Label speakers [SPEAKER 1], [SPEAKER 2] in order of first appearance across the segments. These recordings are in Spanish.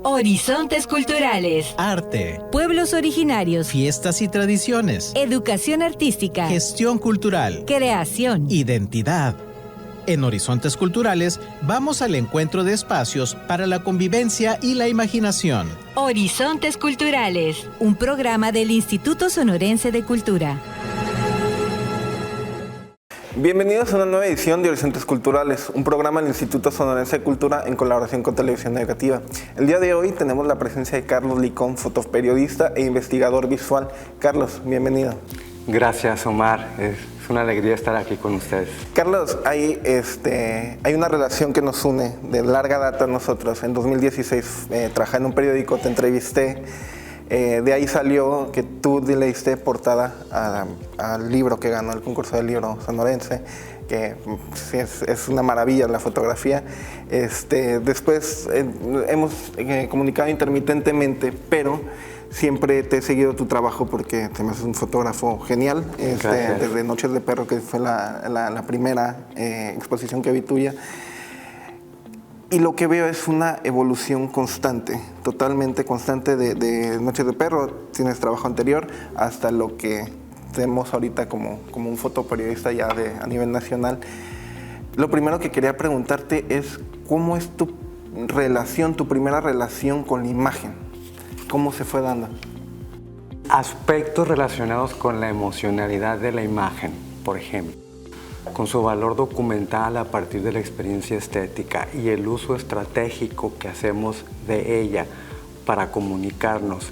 [SPEAKER 1] Horizontes culturales.
[SPEAKER 2] Arte.
[SPEAKER 1] Pueblos originarios.
[SPEAKER 2] Fiestas y tradiciones.
[SPEAKER 1] Educación artística.
[SPEAKER 2] Gestión cultural.
[SPEAKER 1] Creación.
[SPEAKER 2] Identidad. En Horizontes Culturales vamos al encuentro de espacios para la convivencia y la imaginación.
[SPEAKER 1] Horizontes culturales. Un programa del Instituto Sonorense de Cultura.
[SPEAKER 3] Bienvenidos a una nueva edición de Horizontes Culturales, un programa del Instituto Sonorense de Cultura en colaboración con Televisión Educativa. El día de hoy tenemos la presencia de Carlos Licón, fotoperiodista e investigador visual. Carlos, bienvenido.
[SPEAKER 4] Gracias, Omar. Es una alegría estar aquí con ustedes.
[SPEAKER 3] Carlos, hay una relación que nos une de larga data nosotros. En 2016 trabajé en un periódico, te entrevisté. De ahí salió que tú le diste portada al libro que ganó el concurso del libro sonorense, que es una maravilla la fotografía. Después hemos comunicado intermitentemente, pero siempre te he seguido tu trabajo porque te me haces un fotógrafo genial. Desde Noches de Perro, que fue la primera exposición que vi tuya. Y lo que veo es una evolución constante, totalmente constante de Noches de Perro. Tienes trabajo anterior hasta lo que tenemos ahorita como un fotoperiodista ya a nivel nacional. Lo primero que quería preguntarte es ¿cómo es tu primera relación con la imagen? ¿Cómo se fue dando?
[SPEAKER 4] Aspectos relacionados con la emocionalidad de la imagen, por ejemplo, con su valor documental a partir de la experiencia estética y el uso estratégico que hacemos de ella para comunicarnos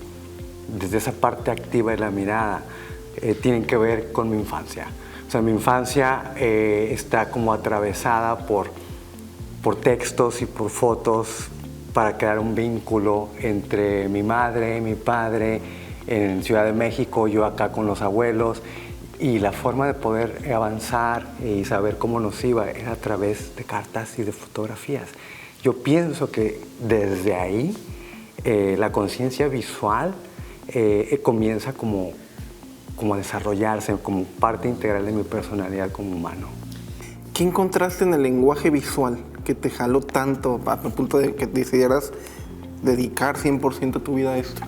[SPEAKER 4] desde esa parte activa de la mirada, tienen que ver con mi infancia. O sea, mi infancia está como atravesada por textos y por fotos para crear un vínculo entre mi madre, mi padre, en Ciudad de México, yo acá con los abuelos. Y la forma de poder avanzar y saber cómo nos iba era a través de cartas y de fotografías. Yo pienso que desde ahí la conciencia visual comienza como a desarrollarse como parte integral de mi personalidad como humano.
[SPEAKER 3] ¿Qué encontraste en el lenguaje visual que te jaló tanto a punto de que decidieras dedicar 100% tu vida a esto?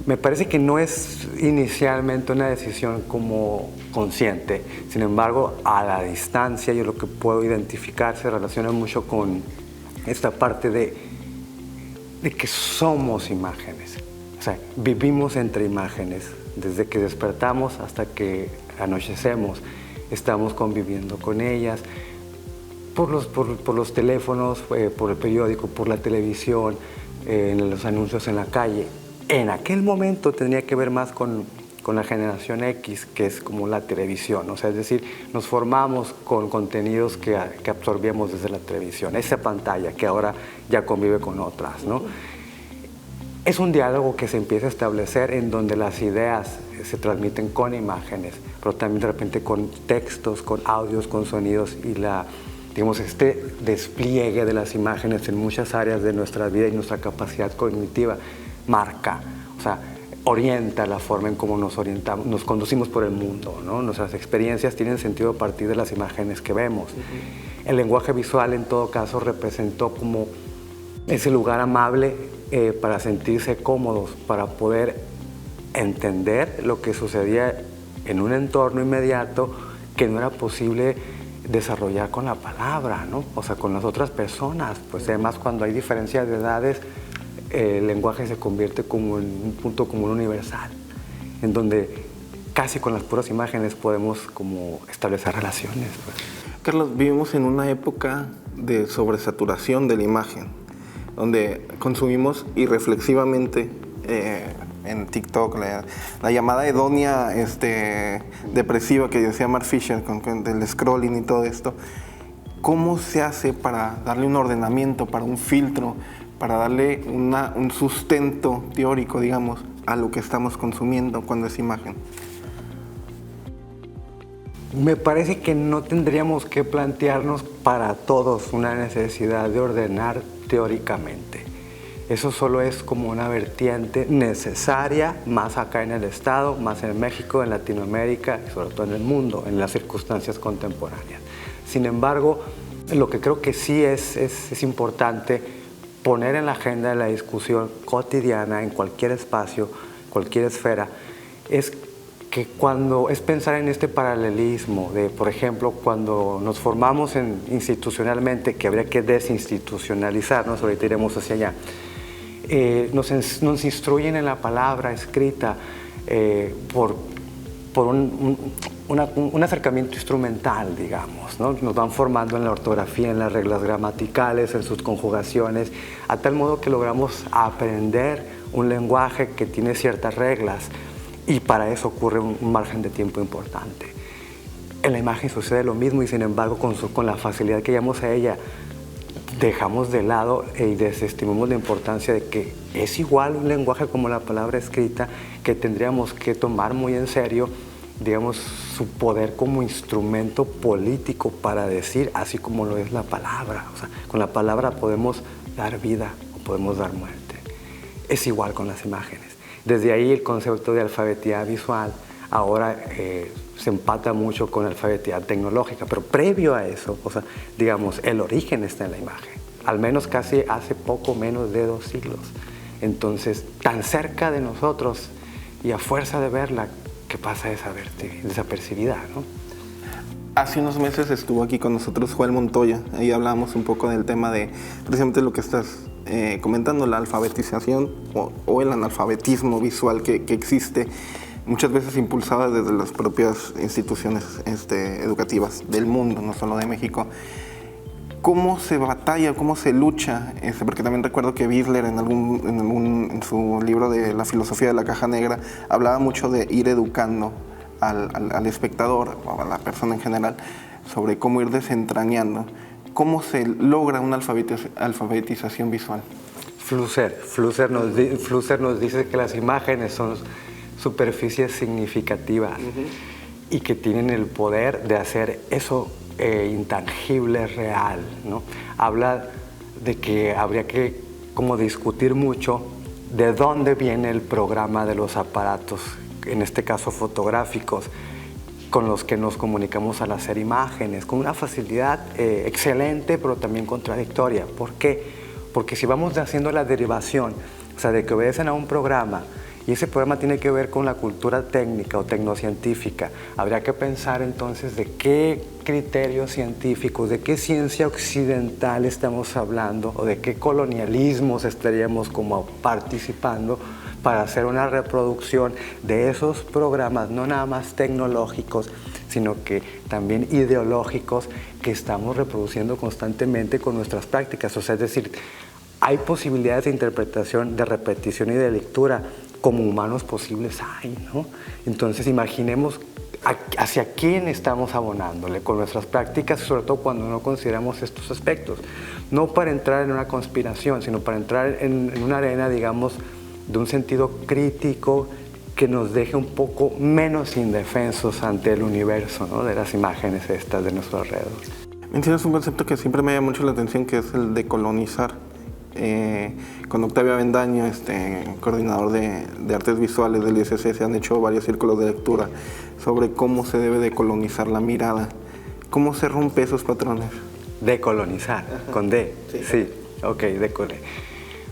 [SPEAKER 4] Me parece que no es inicialmente una decisión como consciente. Sin embargo, a la distancia yo lo que puedo identificar se relaciona mucho con esta parte de que somos imágenes. O sea, vivimos entre imágenes. Desde que despertamos hasta que anochecemos, estamos conviviendo con ellas. Por los teléfonos, por el periódico, por la televisión, en los anuncios en la calle. En aquel momento tendría que ver más con la generación X, que es como la televisión, o sea, es decir, nos formamos con contenidos que absorbíamos desde la televisión, esa pantalla que ahora ya convive con otras, ¿no? Es un diálogo que se empieza a establecer en donde las ideas se transmiten con imágenes, pero también de repente con textos, con audios, con sonidos y digamos, este despliegue de las imágenes en muchas áreas de nuestra vida y nuestra capacidad cognitiva marca, o sea, orienta la forma en cómo nos orientamos, nos conducimos por el mundo, ¿no? Nuestras experiencias tienen sentido a partir de las imágenes que vemos. El lenguaje visual, en todo caso, representó como ese lugar amable para sentirse cómodos, para poder entender lo que sucedía en un entorno inmediato que no era posible desarrollar con la palabra, ¿no? O sea, con las otras personas. Pues además, cuando hay diferencias de edades, el lenguaje se convierte como en un punto común universal, en donde casi con las puras imágenes podemos como establecer relaciones. Pues.
[SPEAKER 3] Carlos, vivimos en una época de sobresaturación de la imagen, donde consumimos irreflexivamente en TikTok la llamada hedonia depresiva que decía Mark Fisher con del scrolling y todo esto. ¿Cómo se hace para darle un ordenamiento, para un filtro, para darle un sustento teórico, digamos, a lo que estamos consumiendo cuando es imagen?
[SPEAKER 4] Me parece que no tendríamos que plantearnos para todos una necesidad de ordenar teóricamente. Eso solo es como una vertiente necesaria, más acá en el Estado, más en México, en Latinoamérica y sobre todo en el mundo, en las circunstancias contemporáneas. Sin embargo, lo que creo que sí es importante poner en la agenda de la discusión cotidiana, en cualquier espacio, cualquier esfera, es que cuando es pensar en este paralelismo de, por ejemplo, cuando nos formamos institucionalmente, que habría que desinstitucionalizarnos, ahorita iremos hacia allá, nos instruyen en la palabra escrita por un acercamiento instrumental, digamos, ¿no? Nos van formando en la ortografía, en las reglas gramaticales, en sus conjugaciones, a tal modo que logramos aprender un lenguaje que tiene ciertas reglas, y para eso ocurre un margen de tiempo importante. En la imagen sucede lo mismo, y sin embargo con la facilidad que llegamos a ella, dejamos de lado y desestimamos la importancia de que es igual un lenguaje como la palabra escrita, que tendríamos que tomar muy en serio, digamos, su poder como instrumento político para decir, así como lo es la palabra. O sea, con la palabra podemos dar vida o podemos dar muerte. Es igual con las imágenes. Desde ahí el concepto de alfabetidad visual ahora se empata mucho con alfabetidad tecnológica, pero previo a eso, o sea, digamos, el origen está en la imagen, al menos casi hace poco menos de 2 siglos. Entonces, tan cerca de nosotros y a fuerza de verla, que pasa desapercibida, ¿no?
[SPEAKER 3] Hace unos meses estuvo aquí con nosotros Joel Montoya, ahí hablábamos un poco del tema de precisamente lo que estás comentando, la alfabetización o el analfabetismo visual que existe, muchas veces impulsada desde las propias instituciones educativas del mundo, no solo de México. ¿Cómo se batalla, cómo se lucha? Porque también recuerdo que Bidler en su libro de La filosofía de la caja negra hablaba mucho de ir educando al espectador o a la persona en general sobre cómo ir desentrañando. ¿Cómo se logra una alfabetización visual?
[SPEAKER 4] Flusser nos dice que las imágenes son superficies significativas y que tienen el poder de hacer eso intangible, real, ¿no? Habla de que habría que como discutir mucho de dónde viene el programa de los aparatos, en este caso fotográficos, con los que nos comunicamos al hacer imágenes, con una facilidad excelente, pero también contradictoria. ¿Por qué? Porque si vamos haciendo la derivación, o sea, de que obedecen a un programa, y ese programa tiene que ver con la cultura técnica o tecnocientífica, habría que pensar entonces de qué criterios científicos, de qué ciencia occidental estamos hablando, o de qué colonialismos estaríamos como participando, para hacer una reproducción de esos programas, no nada más tecnológicos, sino que también ideológicos, que estamos reproduciendo constantemente con nuestras prácticas. O sea, es decir, hay posibilidades de interpretación, de repetición y de lectura, como humanos posibles hay, ¿no? Entonces imaginemos hacia quién estamos abonándole con nuestras prácticas, sobre todo cuando no consideramos estos aspectos. No para entrar en una conspiración, sino para entrar en una arena, digamos, de un sentido crítico que nos deje un poco menos indefensos ante el universo, ¿no? De las imágenes estas de nuestro alrededor.
[SPEAKER 3] Mencionas un concepto que siempre me llama mucho la atención, que es el de colonizar. Con Octavio Avendaño, coordinador de artes visuales del ISC, se han hecho varios círculos de lectura sobre cómo se debe de colonizar la mirada. ¿Cómo se rompe esos patrones?
[SPEAKER 4] Decolonizar, con D. Sí, ok,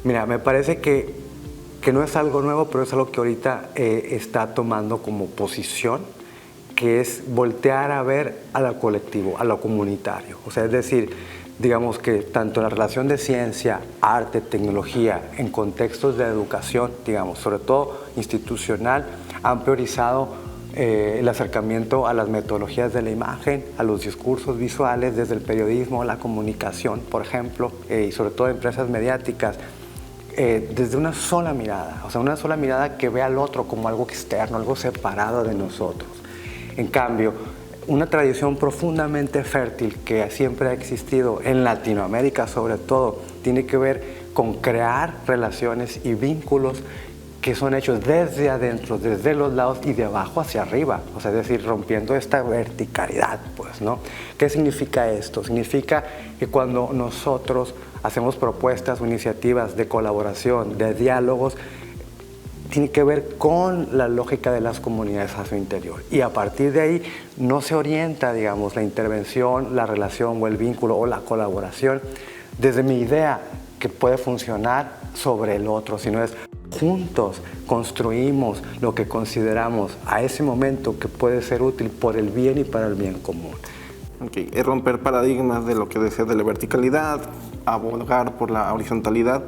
[SPEAKER 4] Mira, me parece que no es algo nuevo, pero es algo que ahorita está tomando como posición, que es voltear a ver a lo colectivo, a lo comunitario. O sea, es decir, digamos que tanto la relación de ciencia, arte, tecnología, en contextos de educación, digamos, sobre todo institucional, han priorizado el acercamiento a las metodologías de la imagen, a los discursos visuales, desde el periodismo, la comunicación, por ejemplo, y sobre todo empresas mediáticas, desde una sola mirada, o sea, una sola mirada que ve al otro como algo externo, algo separado de nosotros. En cambio, una tradición profundamente fértil que siempre ha existido en Latinoamérica sobre todo, tiene que ver con crear relaciones y vínculos que son hechos desde adentro, desde los lados y de abajo hacia arriba, o sea, es decir, rompiendo esta verticalidad, pues, ¿no? ¿Qué significa esto? Significa que cuando nosotros hacemos propuestas o iniciativas de colaboración, de diálogos, tiene que ver con la lógica de las comunidades a su interior. Y a partir de ahí no se orienta, digamos, la intervención, la relación o el vínculo o la colaboración desde mi idea, que puede funcionar sobre el otro, sino es juntos construimos lo que consideramos a ese momento que puede ser útil por el bien y para el bien común.
[SPEAKER 3] Okay. Es romper paradigmas de lo que decías de la verticalidad, abogar por la horizontalidad.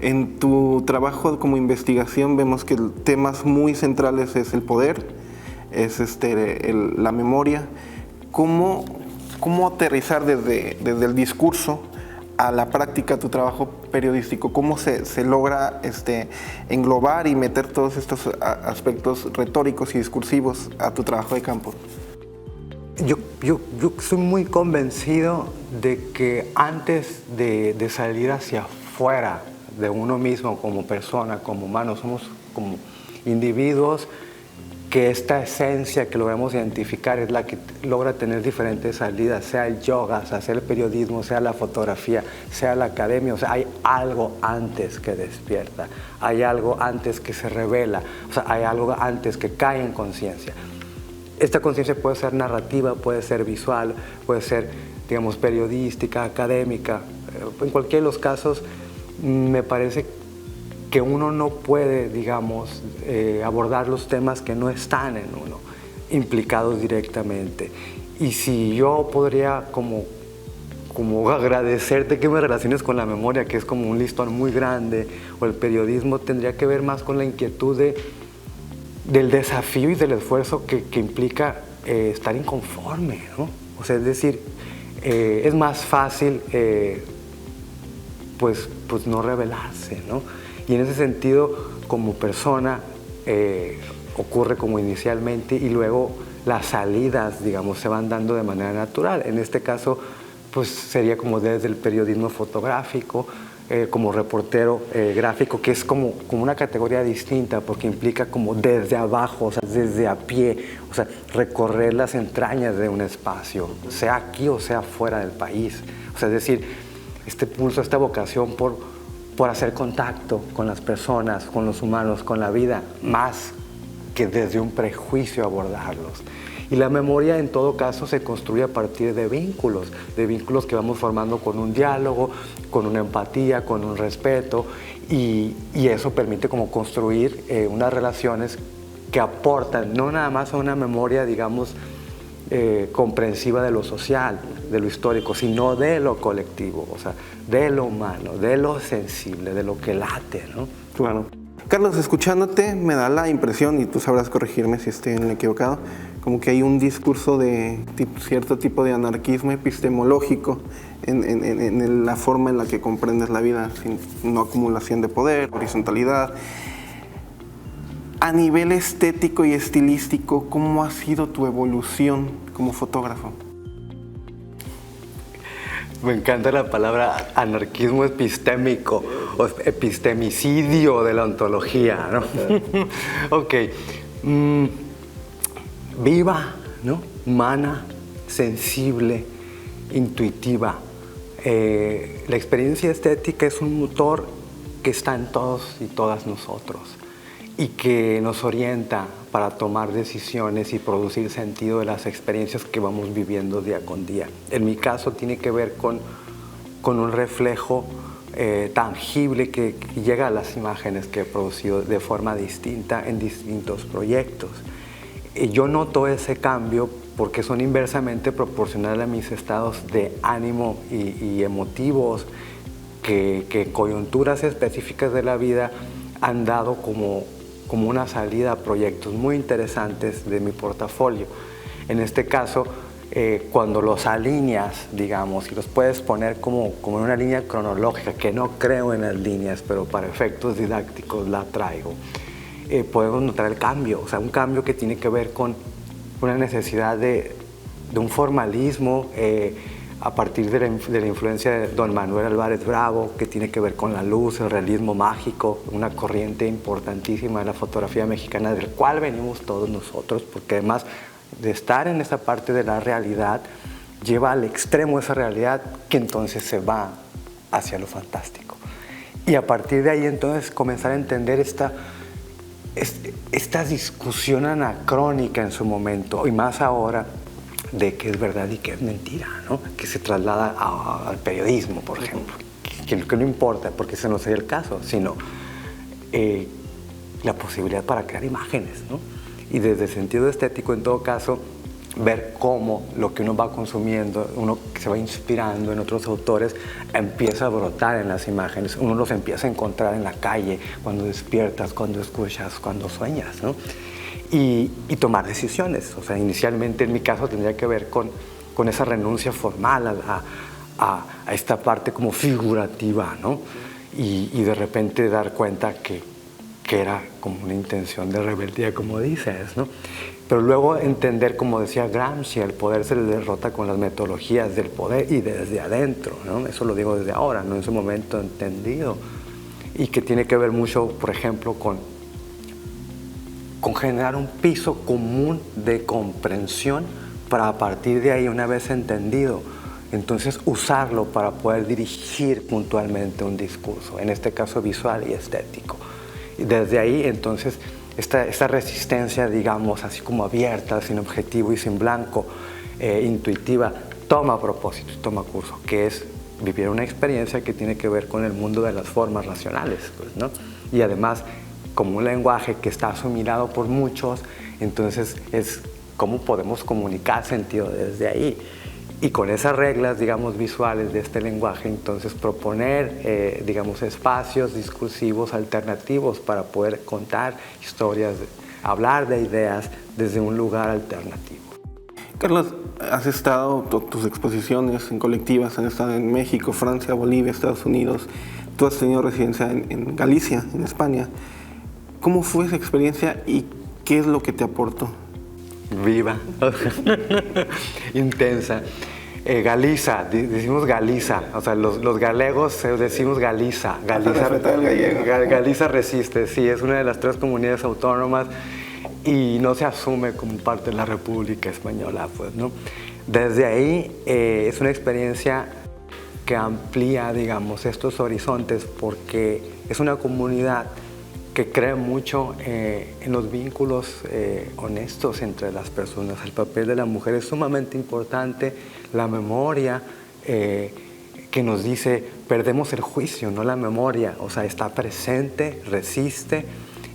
[SPEAKER 3] En tu trabajo como investigación vemos que temas muy centrales es el poder, es la memoria. ¿Cómo aterrizar desde el discurso a la práctica tu trabajo periodístico? ¿Cómo se logra englobar y meter todos estos aspectos retóricos y discursivos a tu trabajo de campo?
[SPEAKER 4] Yo soy muy convencido de que antes de salir hacia afuera de uno mismo como persona, como humano, somos como individuos, que esta esencia que logramos identificar es la que logra tener diferentes salidas, sea el yoga, sea el periodismo, sea la fotografía, sea la academia. O sea, hay algo antes que despierta, hay algo antes que se revela, o sea, hay algo antes que cae en conciencia. Esta conciencia puede ser narrativa, puede ser visual, puede ser, digamos, periodística, académica. En cualquiera de los casos, me parece que uno no puede, digamos, abordar los temas que no están en uno, implicados directamente. Y si yo podría como agradecerte que me relaciones con la memoria, que es como un listón muy grande, o el periodismo, tendría que ver más con la inquietud del desafío y del esfuerzo que implica estar inconforme, ¿no? O sea, es decir, es más fácil pues no rebelarse, ¿no? Y en ese sentido, como persona, ocurre como inicialmente y luego las salidas, digamos, se van dando de manera natural. En este caso, pues sería como desde el periodismo fotográfico, como reportero gráfico, que es como una categoría distinta porque implica como desde abajo, o sea, desde a pie, o sea, recorrer las entrañas de un espacio, sea aquí o sea fuera del país. O sea, es decir, este pulso, esta vocación por hacer contacto con las personas, con los humanos, con la vida, más que desde un prejuicio abordarlos. Y la memoria, en todo caso, se construye a partir de vínculos que vamos formando con un diálogo, con una empatía, con un respeto, y eso permite como construir unas relaciones que aportan no nada más a una memoria, digamos, comprensiva de lo social, de lo histórico, sino de lo colectivo, o sea, de lo humano, de lo sensible, de lo que late, ¿no?
[SPEAKER 3] Claro. Carlos, escuchándote me da la impresión, y tú sabrás corregirme si estoy equivocado, como que hay un discurso de cierto tipo de anarquismo epistemológico en la forma en la que comprendes la vida, sin no acumulación de poder, horizontalidad. A nivel estético y estilístico, ¿cómo ha sido tu evolución como fotógrafo?
[SPEAKER 4] Me encanta la palabra anarquismo epistémico o epistemicidio de la ontología, ¿no? Ok. Viva, ¿no? Humana, sensible, intuitiva. La experiencia estética es un motor que está en todos y todas nosotros y que nos orienta para tomar decisiones y producir sentido de las experiencias que vamos viviendo día con día. En mi caso tiene que ver con un reflejo tangible que llega a las imágenes que he producido de forma distinta en distintos proyectos. Yo noto ese cambio porque son inversamente proporcionales a mis estados de ánimo y emotivos que en coyunturas específicas de la vida han dado como una salida a proyectos muy interesantes de mi portafolio. En este caso, cuando los alineas, digamos, y los puedes poner como en una línea cronológica, que no creo en las líneas, pero para efectos didácticos la traigo, podemos notar el cambio, o sea, un cambio que tiene que ver con una necesidad de un formalismo a partir de la influencia de don Manuel Álvarez Bravo, que tiene que ver con la luz, el realismo mágico, una corriente importantísima de la fotografía mexicana, del cual venimos todos nosotros, porque además de estar en esa parte de la realidad, lleva al extremo esa realidad que entonces se va hacia lo fantástico. Y a partir de ahí entonces comenzar a entender esta discusión anacrónica en su momento, y más ahora, de qué es verdad y qué es mentira, ¿no? Que se traslada al periodismo, por ejemplo. que no importa, porque ese no sería el caso, sino la posibilidad para crear imágenes, ¿no? Y desde el sentido estético, en todo caso, ver cómo lo que uno va consumiendo, uno que se va inspirando en otros autores, empieza a brotar en las imágenes. Uno los empieza a encontrar en la calle, cuando despiertas, cuando escuchas, cuando sueñas, ¿no? Y tomar decisiones. O sea, inicialmente en mi caso tendría que ver con esa renuncia formal a esta parte como figurativa, ¿no? Y de repente dar cuenta que era como una intención de rebeldía, como dices, ¿no? Pero luego entender, como decía Gramsci, el poder se le derrota con las metodologías del poder y desde adentro, ¿no? Eso lo digo desde ahora, no en su momento entendido. Y que tiene que ver mucho, por ejemplo, con generar un piso común de comprensión para, a partir de ahí, una vez entendido, entonces usarlo para poder dirigir puntualmente un discurso, en este caso visual y estético. Y desde ahí, entonces, esta resistencia, digamos, así como abierta, sin objetivo y sin blanco, intuitiva, toma propósito, toma curso, que es vivir una experiencia que tiene que ver con el mundo de las formas racionales, pues, ¿no? Y además, como un lenguaje que está asimilado por muchos, entonces es cómo podemos comunicar sentido desde ahí. Y con esas reglas, digamos, visuales de este lenguaje, entonces proponer, digamos, espacios discursivos alternativos para poder contar historias, hablar de ideas desde un lugar alternativo.
[SPEAKER 3] Carlos, has estado, tus exposiciones en colectivas han estado en México, Francia, Bolivia, Estados Unidos. Tú has tenido residencia en Galicia, en España. ¿Cómo fue esa experiencia y qué es lo que te aportó?
[SPEAKER 4] Viva, intensa. Galiza, decimos Galiza, o sea, los galegos decimos Galiza. Galiza resiste, sí, es una de las 3 comunidades autónomas y no se asume como parte de la República Española, pues, ¿no? Desde ahí es una experiencia que amplía, digamos, estos horizontes, porque es una comunidad que cree mucho en los vínculos honestos entre las personas. El papel de la mujer es sumamente importante, la memoria que nos dice, perdemos el juicio, no la memoria, o sea, está presente, resiste,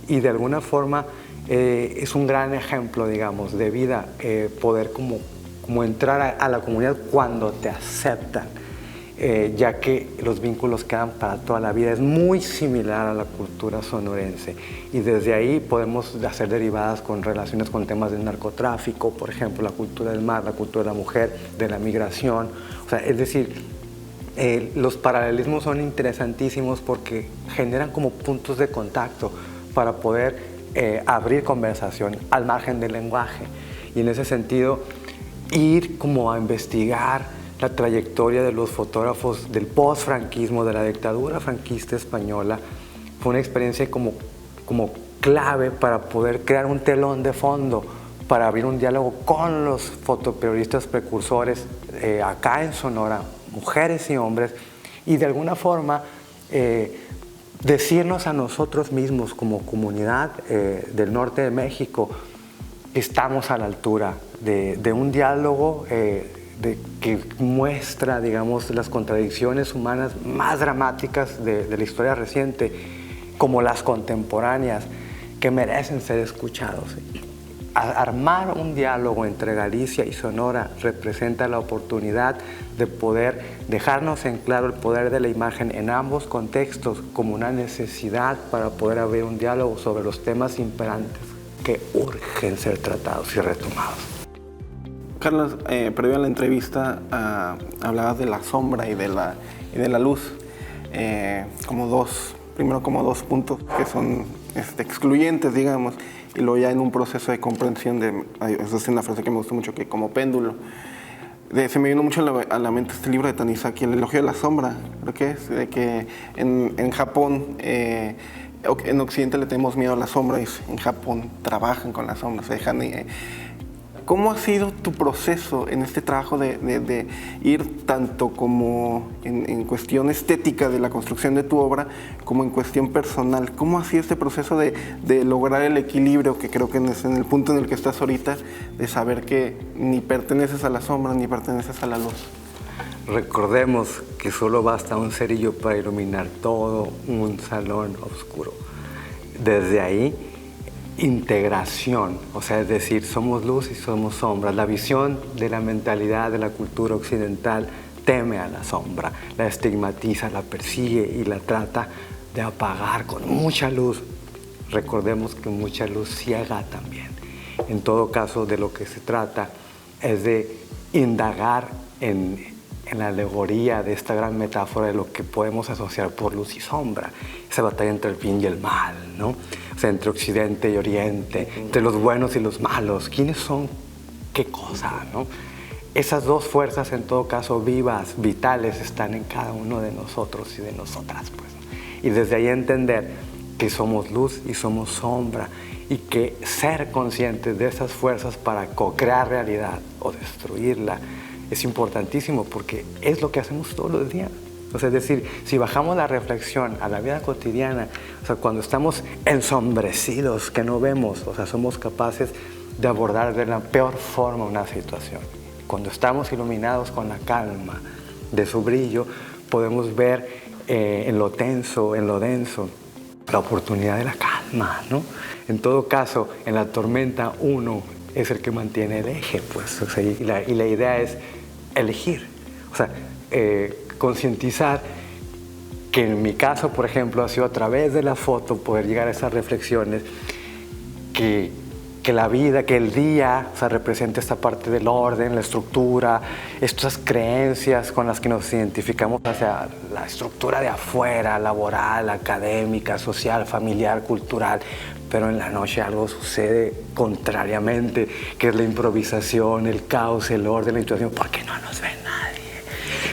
[SPEAKER 4] y de alguna forma es un gran ejemplo, digamos, de vida, poder como entrar a la comunidad cuando te aceptan. Ya que los vínculos quedan para toda la vida. Es muy similar a la cultura sonorense y desde ahí podemos hacer derivadas con relaciones con temas del narcotráfico, por ejemplo, la cultura del mar, la cultura de la mujer, de la migración. O sea, es decir, los paralelismos son interesantísimos porque generan como puntos de contacto para poder abrir conversación al margen del lenguaje, y en ese sentido ir como a investigar la trayectoria de los fotógrafos del post-franquismo, de la dictadura franquista española. Fue una experiencia como clave para poder crear un telón de fondo, para abrir un diálogo con los fotoperiodistas precursores acá en Sonora, mujeres y hombres, y de alguna forma decirnos a nosotros mismos como comunidad del norte de México que estamos a la altura de un diálogo que muestra, digamos, las contradicciones humanas más dramáticas de la historia reciente, como las contemporáneas, que merecen ser escuchados. Armar un diálogo entre Galicia y Sonora representa la oportunidad de poder dejarnos en claro el poder de la imagen en ambos contextos como una necesidad para poder abrir un diálogo sobre los temas imperantes que urgen ser tratados y retomados.
[SPEAKER 3] Carlos, previo a la entrevista hablabas de la sombra y de la luz como dos puntos que son excluyentes, digamos, y luego ya en un proceso de comprensión esa es una frase que me gustó mucho, que como péndulo. Se me vino mucho a la mente este libro de Tanizaki, El elogio de la sombra, creo que es, de que en Japón, en Occidente le tenemos miedo a la sombra, y en Japón trabajan con la sombra, se dejan... ¿Cómo ha sido tu proceso en este trabajo de ir tanto como en cuestión estética de la construcción de tu obra, como en cuestión personal? ¿Cómo ha sido este proceso de lograr el equilibrio, que creo que es en el punto en el que estás ahorita, de saber que ni perteneces a la sombra ni perteneces a la luz?
[SPEAKER 4] Recordemos que solo basta un cerillo para iluminar todo un salón oscuro. Desde ahí, integración, o sea, es decir, somos luz y somos sombra. La visión de la mentalidad de la cultura occidental teme a la sombra, la estigmatiza, la persigue y la trata de apagar con mucha luz. Recordemos que mucha luz ciega también. En todo caso, de lo que se trata es de indagar en la alegoría de esta gran metáfora de lo que podemos asociar por luz y sombra, esa batalla entre el bien y el mal, ¿no? O sea, entre Occidente y Oriente, entre los buenos y los malos, ¿quiénes son qué cosa, no? Esas dos fuerzas, en todo caso, vivas, vitales, están en cada uno de nosotros y de nosotras, pues. Y desde ahí entender que somos luz y somos sombra, y que ser conscientes de esas fuerzas para co-crear realidad o destruirla es importantísimo, porque es lo que hacemos todos los días. O sea, es decir, si bajamos la reflexión a la vida cotidiana, o sea, cuando estamos ensombrecidos, que no vemos, o sea, somos capaces de abordar de la peor forma una situación. Cuando estamos iluminados con la calma de su brillo, podemos ver en lo tenso, en lo denso, la oportunidad de la calma, ¿no? En todo caso, en la tormenta uno es el que mantiene el eje, pues, o sea, y la idea es elegir, o sea, concientizar que en mi caso, por ejemplo, ha sido a través de la foto poder llegar a esas reflexiones que la vida, que el día, o sea, representa esta parte del orden, la estructura, estas creencias con las que nos identificamos hacia la estructura de afuera, laboral, académica, social, familiar, cultural, pero en la noche algo sucede contrariamente, que es la improvisación, el caos, el orden, la intuición, porque no nos ve nadie.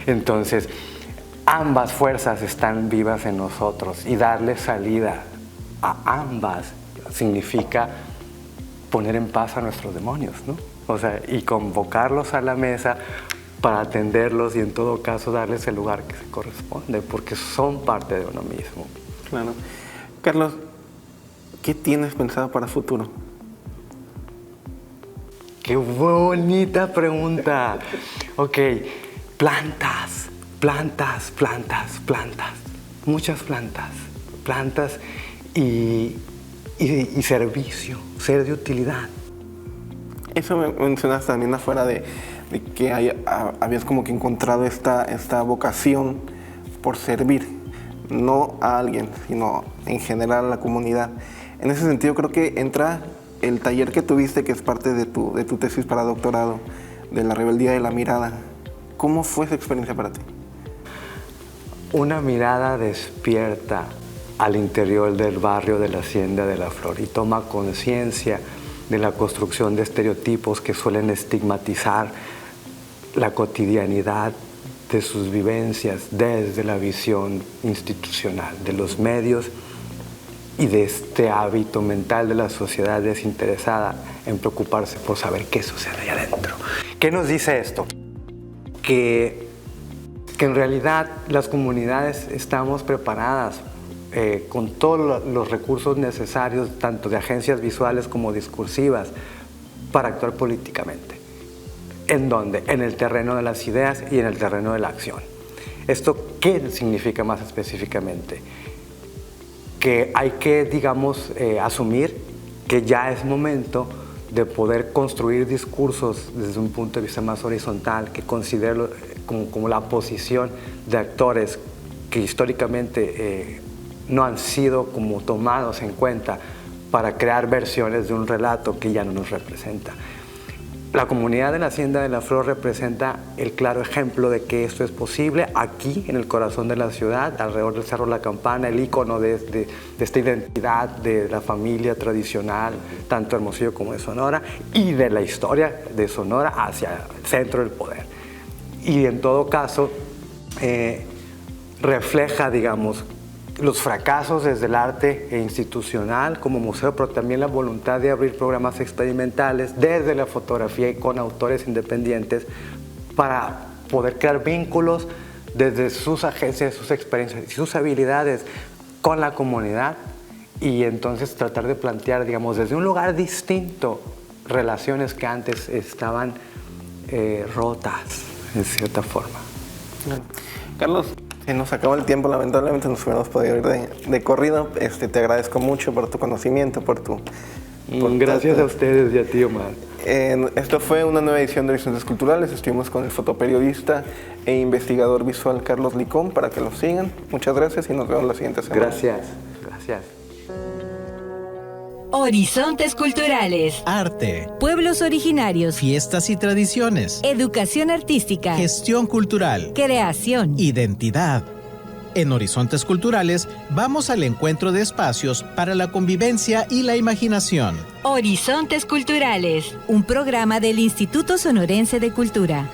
[SPEAKER 4] Entonces, ambas fuerzas están vivas en nosotros, y darle salida a ambas significa poner en paz a nuestros demonios, ¿no? O sea, y convocarlos a la mesa para atenderlos, y en todo caso darles el lugar que se corresponde, porque son parte de uno mismo.
[SPEAKER 3] Claro. Carlos, ¿qué tienes pensado para el futuro?
[SPEAKER 4] ¡Qué bonita pregunta! Ok, plantas, plantas, plantas, plantas. Muchas plantas. Plantas y servicio, ser de utilidad.
[SPEAKER 3] Eso me mencionas también afuera de que habías como que encontrado esta vocación por servir, no a alguien, sino en general a la comunidad. En ese sentido creo que entra el taller que tuviste, que es parte de tu tesis para doctorado, de la rebeldía de la mirada. ¿Cómo fue esa experiencia para ti?
[SPEAKER 4] Una mirada despierta al interior del barrio de la Hacienda de la Flor y toma conciencia de la construcción de estereotipos que suelen estigmatizar la cotidianidad de sus vivencias desde la visión institucional, de los medios y de este hábito mental de la sociedad desinteresada en preocuparse por saber qué sucede ahí adentro. ¿Qué nos dice esto? Que en realidad las comunidades estamos preparadas con todos los recursos necesarios, tanto de agencias visuales como discursivas, para actuar políticamente. ¿En dónde? En el terreno de las ideas y en el terreno de la acción. ¿Esto qué significa más específicamente? Que hay que, digamos, asumir que ya es momento de poder construir discursos desde un punto de vista más horizontal, que considero como la posición de actores que históricamente no han sido como tomados en cuenta para crear versiones de un relato que ya no nos representa. La comunidad de la Hacienda de la Flor representa el claro ejemplo de que esto es posible aquí, en el corazón de la ciudad, alrededor del Cerro La Campana, el ícono de esta identidad de la familia tradicional, tanto de Hermosillo como de Sonora, y de la historia de Sonora hacia el centro del poder. Y en todo caso, refleja, digamos, los fracasos desde el arte institucional como museo, pero también la voluntad de abrir programas experimentales desde la fotografía y con autores independientes para poder crear vínculos desde sus agencias, sus experiencias y sus habilidades con la comunidad, y entonces tratar de plantear, digamos, desde un lugar distinto relaciones que antes estaban rotas en cierta forma.
[SPEAKER 3] Bueno, Carlos, se nos acabó el tiempo, lamentablemente nos hubiéramos podido ir de corrido. Te agradezco mucho por tu conocimiento, por
[SPEAKER 4] Gracias a ustedes y a ti, Omar.
[SPEAKER 3] Esto fue una nueva edición de Horizontes Culturales. Estuvimos con el fotoperiodista e investigador visual Carlos Licón, para que lo sigan. Muchas gracias y nos vemos la siguiente semana.
[SPEAKER 4] Gracias.
[SPEAKER 1] Horizontes Culturales.
[SPEAKER 2] Arte,
[SPEAKER 1] Pueblos originarios.
[SPEAKER 2] fiestas y tradiciones,
[SPEAKER 1] Educación artística.
[SPEAKER 2] gestión cultural,
[SPEAKER 1] Creación.
[SPEAKER 2] identidad. En Horizontes Culturales vamos al encuentro de espacios para la convivencia y la imaginación.
[SPEAKER 1] Horizontes Culturales. Un programa del Instituto Sonorense de Cultura.